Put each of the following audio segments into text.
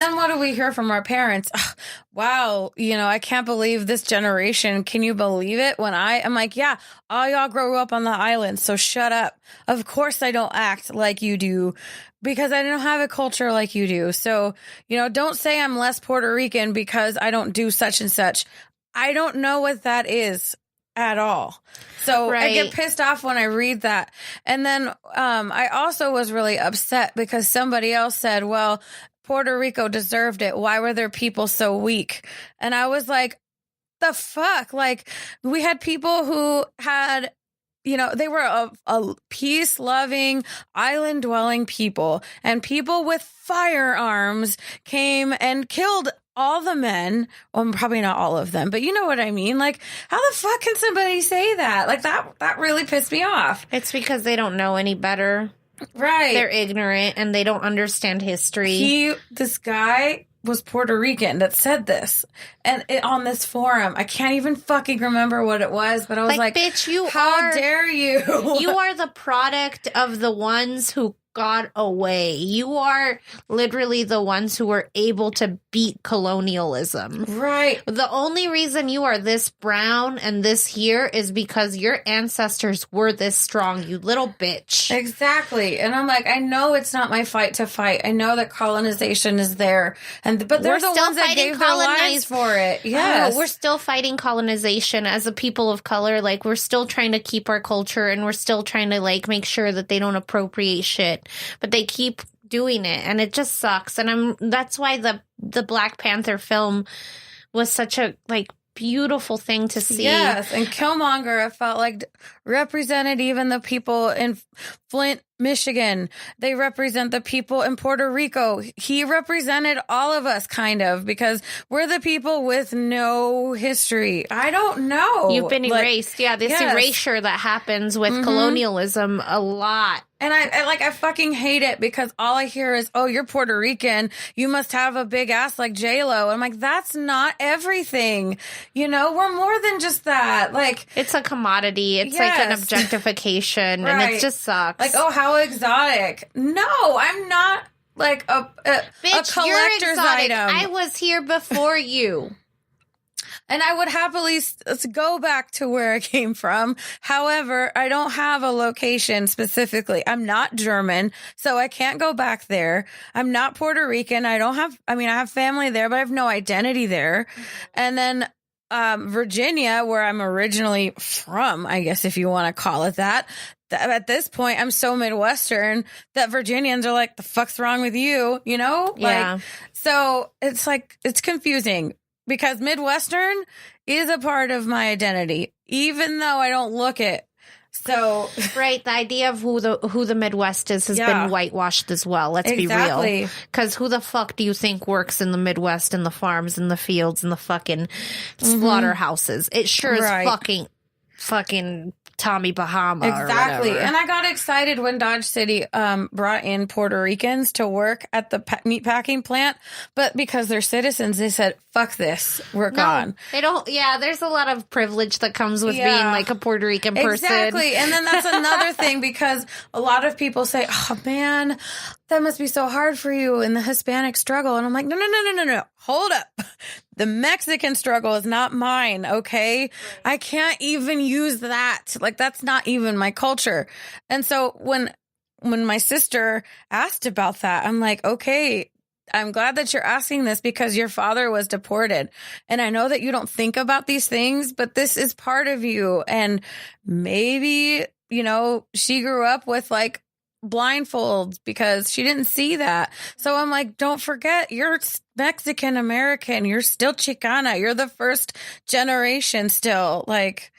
then what do we hear from our parents? Ugh, wow, I can't believe this generation. Can you believe it? When I'm like, yeah, all y'all grow up on the island, so shut up. Of course I don't act like you do because I don't have a culture like you do. So, don't say I'm less Puerto Rican because I don't do such and such. I don't know what that is at all. So I get pissed off when I read that. And then I also was really upset because somebody else said, well, Puerto Rico deserved it. Why were their people so weak? And I was like, the fuck? Like, we had people who had, they were a peace-loving, island-dwelling people. And people with firearms came and killed all the men. Well, probably not all of them, but you know what I mean? Like, how the fuck can somebody say that? Like, that really pissed me off. It's because they don't know any better. Right. They're ignorant and they don't understand history. This guy was Puerto Rican that said this. And on this forum, I can't even fucking remember what it was, but I was like, bitch, how dare you? You are the product of the ones who got away. You are literally the ones who were able to beat colonialism. Right. The only reason you are this brown and this here is because your ancestors were this strong, you little bitch. Exactly. And I'm like, I know it's not my fight to fight. I know that colonization is there. But they're the ones that gave their lives for it. Yes. We're still fighting colonization as a people of color. Like, we're still trying to keep our culture and we're still trying to, like, make sure that they don't appropriate shit. But they keep doing it, and it just sucks. And that's why the Black Panther film was such a, like, beautiful thing to see. Yes, and Killmonger, I felt like, represented even the people in Flint, Michigan. They represent the people in Puerto Rico. He represented all of us, kind of, because we're the people with no history. I don't know. You've been erased. Yeah, this erasure that happens with colonialism a lot. And I fucking hate it because all I hear is, oh, you're Puerto Rican. You must have a big ass like J-Lo. I'm like, that's not everything. We're more than just that. Like, it's a commodity. It's like an objectification. Right. And it just sucks. Like, oh, how exotic. No, I'm not like a collector's you're exotic. item. I was here before you. And I would happily go back to where I came from. However, I don't have a location specifically. I'm not German, so I can't go back there. I'm not Puerto Rican. I have family there, but I have no identity there. And then Virginia, where I'm originally from, I guess if you want to call it that. At this point, I'm so Midwestern that Virginians are like, the fuck's wrong with you? Yeah. Like, so it's like, it's confusing. Because Midwestern is a part of my identity, even though I don't look it. So right, the idea of who the Midwest is has been whitewashed as well. Let's be real. Because who the fuck do you think works in the Midwest, in the farms, in the fields, in the fucking slaughterhouses? It sure is fucking Tommy Bahama. Exactly. Or whatever. And I got excited when Dodge City brought in Puerto Ricans to work at the meatpacking plant. But because they're citizens, they said, fuck this. We're gone. They don't. Yeah, there's a lot of privilege that comes with being like a Puerto Rican person. Exactly. And then that's another thing, because a lot of people say, oh, man, that must be so hard for you in the Hispanic struggle. And I'm like, no. Hold up. The Mexican struggle is not mine, okay? Right. I can't even use that. Like, that's not even my culture. And so when my sister asked about that, I'm like, okay, I'm glad that you're asking this because your father was deported. And I know that you don't think about these things, but this is part of you. And maybe, she grew up with like blindfolds because she didn't see that. So I'm like, don't forget, you're Mexican American. You're still Chicana. You're the first generation still. Like,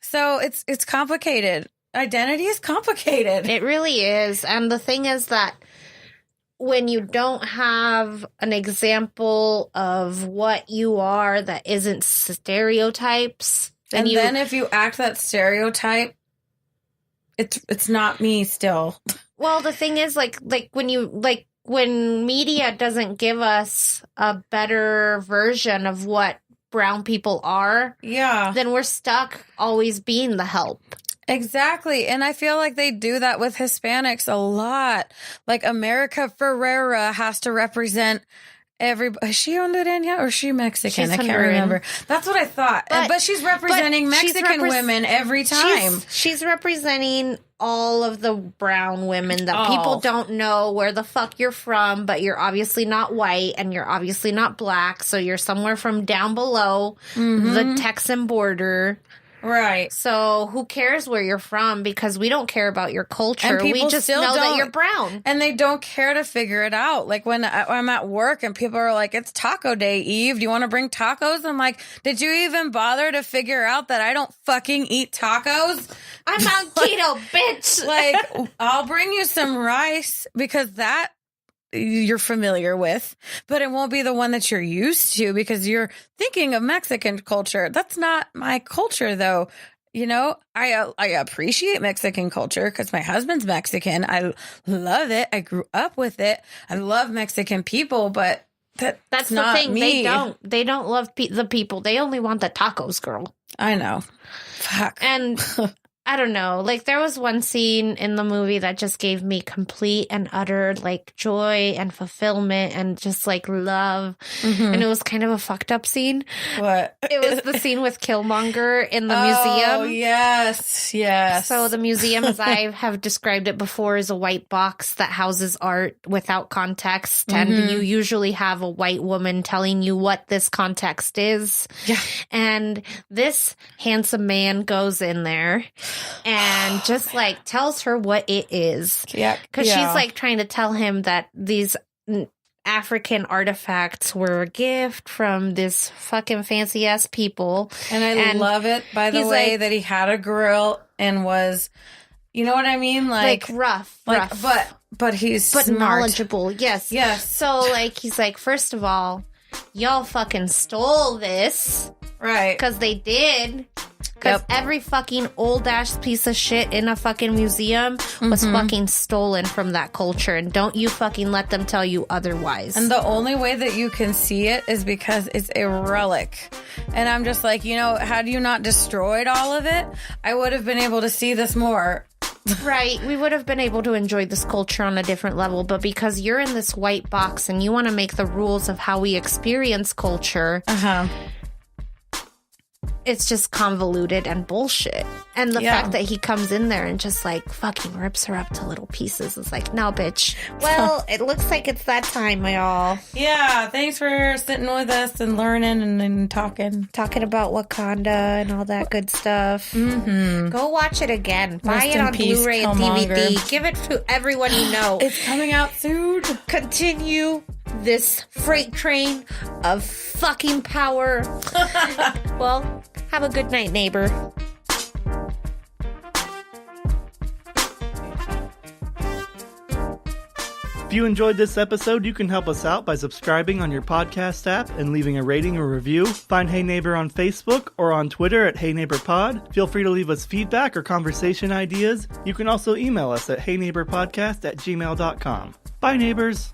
so it's complicated. Identity is complicated. It really is. And the thing is that when you don't have an example of what you are that isn't stereotypes, then if you act that stereotype, it's not me still. Well, the thing is, like when media doesn't give us a better version of what brown people are, then we're stuck always being the help. Exactly. And I feel like they do that with Hispanics a lot. Like America Ferrera has to represent Is she Hondureña or is she Mexican? She's I can't Honduran. remember. That's what I thought. But she's representing Mexican women every time. She's representing all of the brown women that people don't know where the fuck you're from, but you're obviously not white and you're obviously not black, so you're somewhere from down below the Texan border. Right. So who cares where you're from, because we don't care about your culture. And people We just still know that don't. you're brown. And they don't care to figure it out. Like when I'm at work and people are like, it's taco day, Eve. Do you want to bring tacos? I'm like, did you even bother to figure out that I don't fucking eat tacos? I'm on keto, bitch. Like, I'll bring you some rice because that you're familiar with, but it won't be the one that you're used to because you're thinking of Mexican culture. That's not my culture, though. You know, I appreciate Mexican culture because my husband's Mexican. I love it. I grew up with it. I love Mexican people, but that's not the thing. me. They don't love the people. They only want the tacos, girl. I know. Fuck. And I don't know. Like, there was one scene in the movie that just gave me complete and utter, like, joy and fulfillment and just, like, love. And it was kind of a fucked up scene. What? It was the scene with Killmonger in the museum. Oh, yes. Yes. So the museum, as I have described it before, is a white box that houses art without context. And you usually have a white woman telling you what this context is. Yeah. And this handsome man goes in there and just like tells her what it is. Yeah. Because she's like trying to tell him that these African artifacts were a gift from this fucking fancy ass people. And I love it, by the way, like, that he had a grill and was, you know what I mean? Like rough. But he's smart. Knowledgeable. Yes. Yes. So like, he's like, first of all, y'all fucking stole this. Right. Because they did. Because every fucking old ass piece of shit in a fucking museum was fucking stolen from that culture. And don't you fucking let them tell you otherwise. And the only way that you can see it is because it's a relic. And I'm just like, you know, had you not destroyed all of it, I would have been able to see this more. Right. We would have been able to enjoy this culture on a different level. But because you're in this white box and you want to make the rules of how we experience culture, it's just convoluted and bullshit. And the fact that he comes in there and just like fucking rips her up to little pieces is like, no, bitch. Well, it looks like it's that time, y'all. Yeah, thanks for sitting with us and learning and talking. Talking about Wakanda and all that good stuff. Go watch it again. Buy it on Blu-ray and DVD. Give it to everyone you know. It's coming out soon. Continue this freight train of fucking power. Well, have a good night, neighbor. If you enjoyed this episode, you can help us out by subscribing on your podcast app and leaving a rating or review. Find Hey Neighbor on Facebook or on Twitter at Hey Neighbor Pod. Feel free to leave us feedback or conversation ideas. You can also email us at heyneighborpodcast@gmail.com. Bye, neighbors.